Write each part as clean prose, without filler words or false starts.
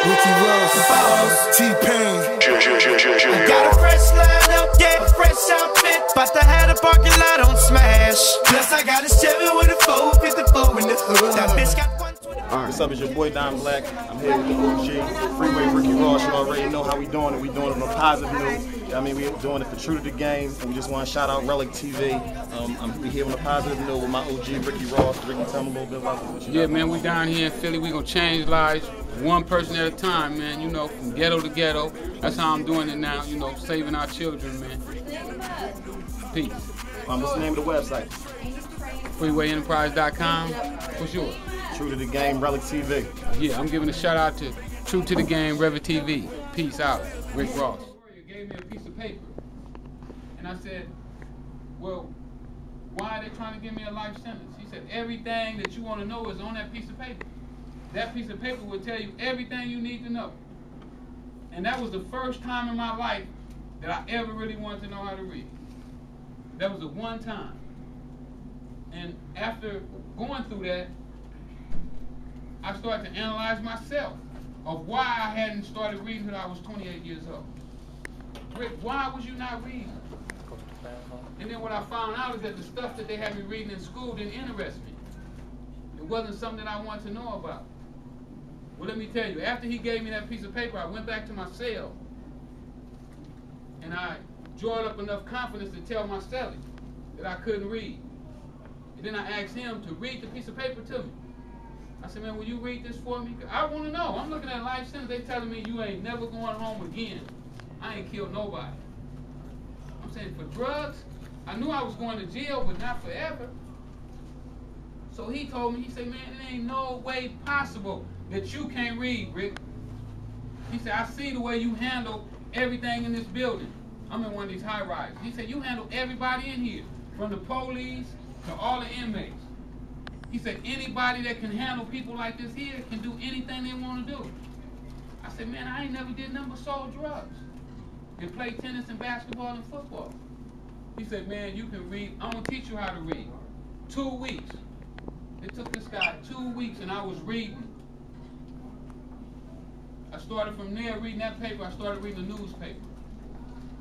Ricky Ross, T-Pain. I got a fresh line up, yeah, fresh outfit. About to have the parking lot on smash. Plus I got a Chevy with a 454 in the hood. That bitch got 120. What's up, it's your boy Don Black. I'm here with the OG, Freeway Ricky Ross. You already know how we doing it. We doing it on a positive note. I mean, we doing it for True to the Game. And we just want to shout out RELLIK TV. I'm here on a positive note with my OG Ricky Ross. Ricky, tell me a little bit about what you Yeah, man, we down here in Philly. We gonna change lives one person at a time, man. You know, from ghetto to ghetto. That's how I'm doing it now. You know, saving our children, man. Peace. What's the name of the website? FreewayEnterprise.com. For sure. True to the Game, RELLIK TV. Yeah, I'm giving a shout out to True to the Game, RELLIK TV. Peace out. Rick Ross. He gave me a piece of paper. And I said, well, why are they trying to give me a life sentence? He said, everything that you want to know is on that piece of paper. That piece of paper will tell you everything you need to know. And that was the first time in my life that I ever really wanted to know how to read. That was the one time. And after going through that, I started to analyze myself of why I hadn't started reading until I was 28 years old. Rick, why was you not reading? And then what I found out is that the stuff that they had me reading in school didn't interest me. It wasn't something that I wanted to know about. Well, let me tell you, after he gave me that piece of paper, I went back to my cell and I drawed up enough confidence to tell my cellie that I couldn't read. And then I asked him to read the piece of paper to me. I said, man, will you read this for me? I want to know. I'm looking at life sentence. They telling me you ain't never going home again. I ain't killed nobody. I'm saying for drugs, I knew I was going to jail, but not forever. So he told me, he said, man, it ain't no way possible that you can't read, Rick. He said, I see the way you handle everything in this building. I'm in one of these high rises. He said, you handle everybody in here, from the police to all the inmates. He said, anybody that can handle people like this here can do anything they want to do. I said, man, I ain't never did nothing but sold drugs and play tennis and basketball and football. He said, man, you can read. I'm going to teach you how to read. 2 weeks. It took this guy 2 weeks, and I was reading. I started from there reading that paper. I started reading the newspaper.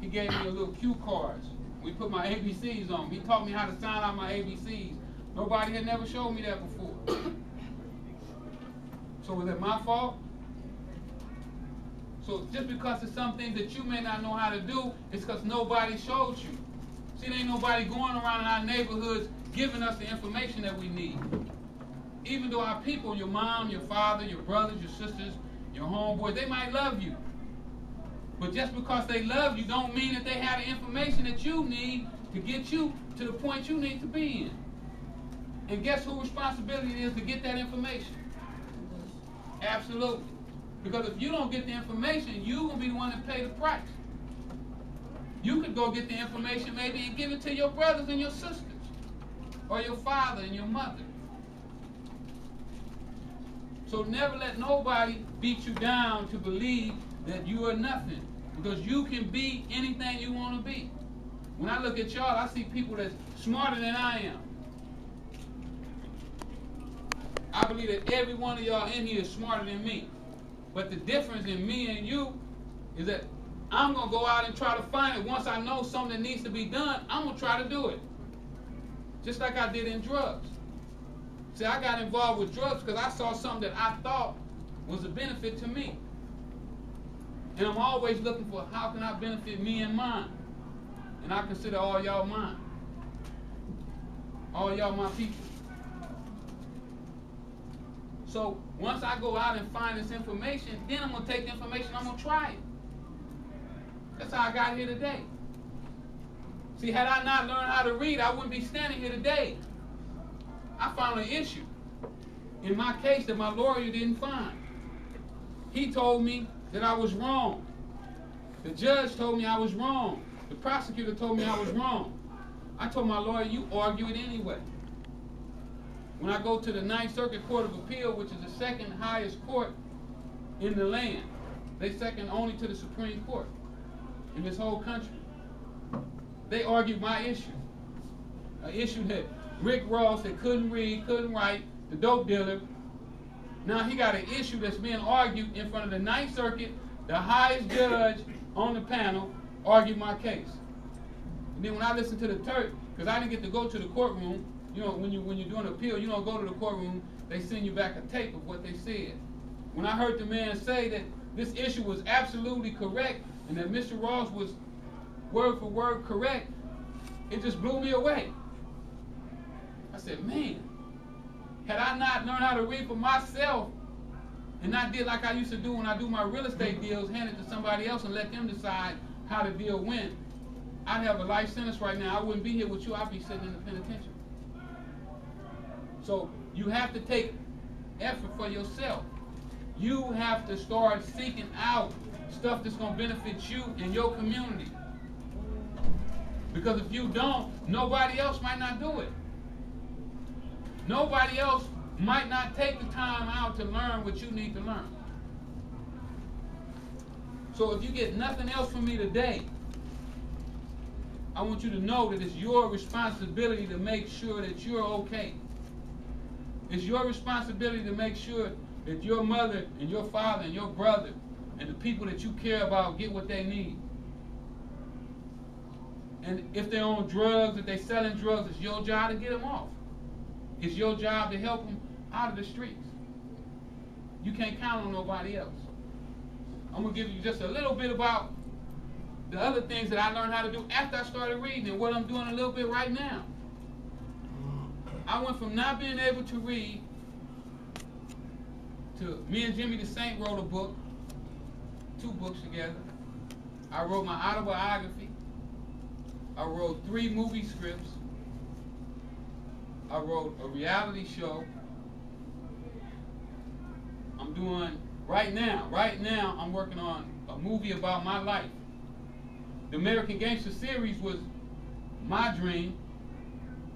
He gave me a little cue cards. We put my ABCs on. He taught me how to sign out my ABCs. Nobody had never showed me that before. So was it my fault? So just because it's some things that you may not know how to do, it's because nobody showed you. See, there ain't nobody going around in our neighborhoods giving us the information that we need. Even though our people, your mom, your father, your brothers, your sisters, your homeboys, they might love you. But just because they love you don't mean that they have the information that you need to get you to the point you need to be in. And guess whose responsibility it is to get that information? Absolutely. Because if you don't get the information, you're going to be the one that pay the price. You could go get the information maybe and give it to your brothers and your sisters, or your father and your mother. So never let nobody beat you down to believe that you are nothing, because you can be anything you want to be. When I look at y'all, I see people that's smarter than I am. I believe that every one of y'all in here is smarter than me. But the difference in me and you is that I'm going to go out and try to find it. Once I know something that needs to be done, I'm going to try to do it. Just like I did in drugs. See, I got involved with drugs because I saw something that I thought was a benefit to me. And I'm always looking for how can I benefit me and mine. And I consider all y'all mine. All y'all my people. So once I go out and find this information, then I'm going to take the information, I'm going to try it. That's how I got here today. See, had I not learned how to read, I wouldn't be standing here today. I found an issue in my case that my lawyer didn't find. He told me that I was wrong. The judge told me I was wrong. The prosecutor told me I was wrong. I told my lawyer, you argue it anyway. When I go to the 9th Circuit Court of Appeal, which is the second highest court in the land, they second only to the Supreme Court in this whole country. They argued my issue. An issue that Rick Ross, that couldn't read, couldn't write, the dope dealer, Now he got an issue that's being argued in front of the Ninth Circuit. The highest judge on the panel argued my case. And then when I listened to the Turk, because I didn't get to go to the courtroom, you know, when you're doing an appeal, you don't go to the courtroom, they send you back a tape of what they said. When I heard the man say that this issue was absolutely correct and that Mr. Ross was word for word correct, it just blew me away. I said, man, had I not learned how to read for myself and not did like I used to do when I do my real estate deals, hand it to somebody else and let them decide how the deal went, I'd have a life sentence right now. I wouldn't be here with you. I'd be sitting in the penitentiary. So you have to take effort for yourself. You have to start seeking out stuff that's going to benefit you and your community. Because if you don't, nobody else might not do it. Nobody else might not take the time out to learn what you need to learn. So if you get nothing else from me today, I want you to know that it's your responsibility to make sure that you're okay. It's your responsibility to make sure that your mother and your father and your brother and the people that you care about get what they need. And if they're on drugs, if they're selling drugs, it's your job to get them off. It's your job to help them out of the streets. You can't count on nobody else. I'm going to give you just a little bit about the other things that I learned how to do after I started reading and what I'm doing a little bit right now. I went from not being able to read to me and Jimmy the Saint wrote a book, 2 books together. I wrote my autobiography. I wrote 3 movie scripts. I wrote a reality show. I'm doing, right now, I'm working on a movie about my life. The American Gangster series was my dream.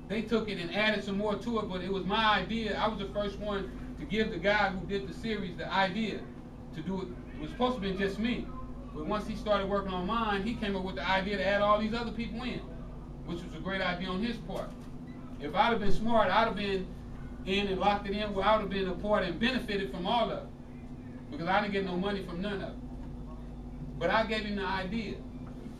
They took it and added some more to it, but it was my idea. I was the first one to give the guy who did the series the idea to do it. It was supposed to be just me. But once he started working on mine, he came up with the idea to add all these other people in, which was a great idea on his part. If I'd have been smart, I'd have been in and locked it in where I would have been a part and benefited from all of it. Because I didn't get no money from none of it. But I gave him the idea.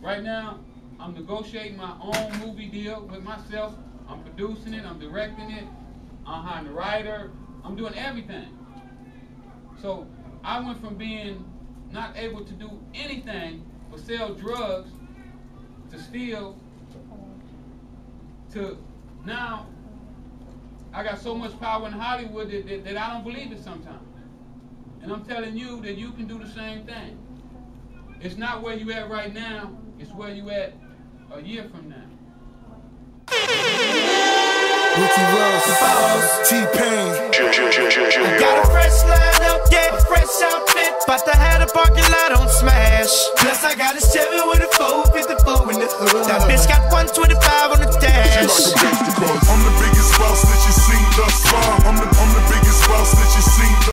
Right now, I'm negotiating my own movie deal with myself. I'm producing it, I'm directing it, I'm hiring a writer, I'm doing everything. So I went from being not able to do anything but sell drugs, to steal, to now I got so much power in Hollywood that I don't believe it sometimes. And I'm telling you that you can do the same thing. It's not where you at right now, it's where you at a year from now. Ricky Ross, T-Pain. Got a fresh line up, yeah, fresh outfit. But I had a parking lot on smash. Plus I got a 7 with a 454 in the hood. That bitch got 120